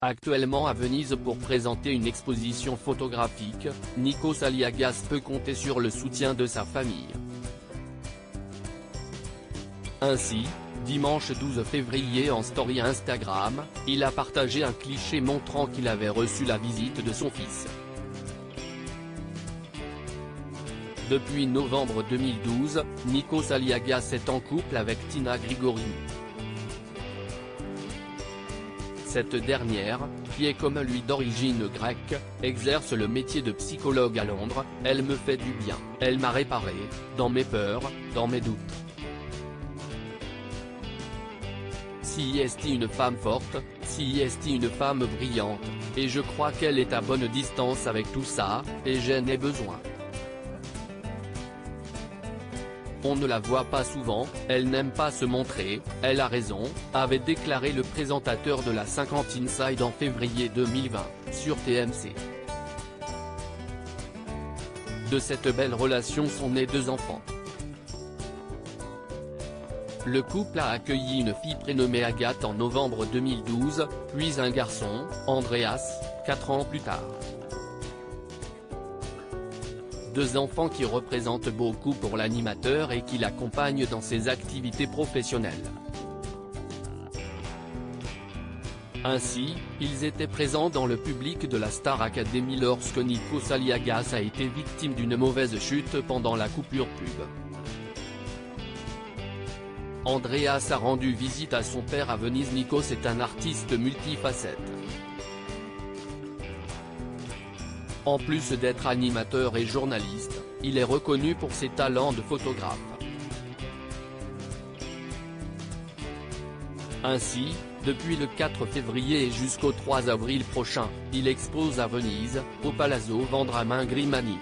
Actuellement à Venise pour présenter une exposition photographique, Nikos Aliagas peut compter sur le soutien de sa famille. Ainsi, dimanche 12 février en story Instagram, il a partagé un cliché montrant qu'il avait reçu la visite de son fils. Depuis novembre 2012, Nikos Aliagas est en couple avec Tina Grigoriou. Cette dernière, qui est comme lui d'origine grecque, exerce le métier de psychologue à Londres. Elle me fait du bien, elle m'a réparé, dans mes peurs, dans mes doutes. Si est une femme forte, si est une femme brillante, et je crois qu'elle est à bonne distance avec tout ça, et j'en ai besoin. On ne la voit pas souvent, elle n'aime pas se montrer, elle a raison, avait déclaré le présentateur de la 50 Inside en février 2020, sur TMC. De cette belle relation sont nés 2 enfants. Le couple a accueilli une fille prénommée Agathe en novembre 2012, puis un garçon, Andreas, 4 ans plus tard. 2 enfants qui représentent beaucoup pour l'animateur et qui l'accompagnent dans ses activités professionnelles. Ainsi, ils étaient présents dans le public de la Star Academy lorsque Nikos Aliagas a été victime d'une mauvaise chute pendant la coupure pub. Andreas a rendu visite à son père à Venise. Nikos est un artiste multifacette. En plus d'être animateur et journaliste, il est reconnu pour ses talents de photographe. Ainsi, depuis le 4 février et jusqu'au 3 avril prochain, il expose à Venise, au Palazzo Vendramin Grimani.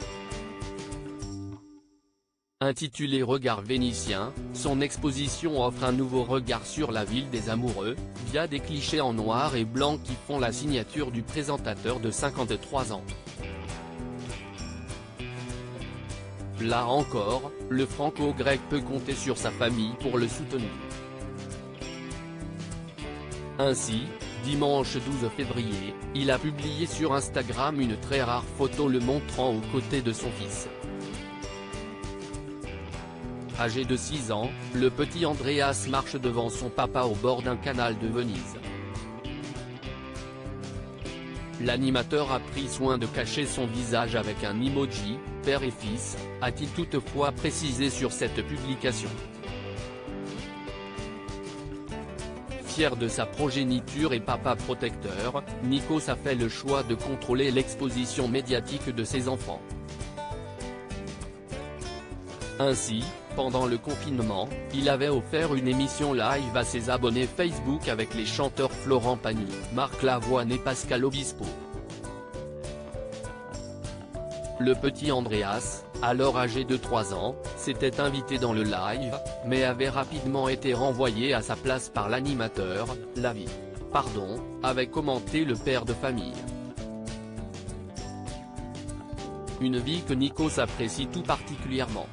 Intitulée Regard vénitien, son exposition offre un nouveau regard sur la ville des amoureux, via des clichés en noir et blanc qui font la signature du présentateur de 53 ans. Là encore, le franco-grec peut compter sur sa famille pour le soutenir. Ainsi, dimanche 12 février, il a publié sur Instagram une très rare photo le montrant aux côtés de son fils. Âgé de 6 ans, le petit Andreas marche devant son papa au bord d'un canal de Venise. L'animateur a pris soin de cacher son visage avec un emoji, père et fils, a-t-il toutefois précisé sur cette publication. Fier de sa progéniture et papa protecteur, Nikos a fait le choix de contrôler l'exposition médiatique de ses enfants. Ainsi, pendant le confinement, il avait offert une émission live à ses abonnés Facebook avec les chanteurs Florent Pagny, Marc Lavoine et Pascal Obispo. Le petit Andreas, alors âgé de 3 ans, s'était invité dans le live, mais avait rapidement été renvoyé à sa place par l'animateur. La vie. Pardon, avait commenté le père de famille. Une vie que Nikos apprécie tout particulièrement.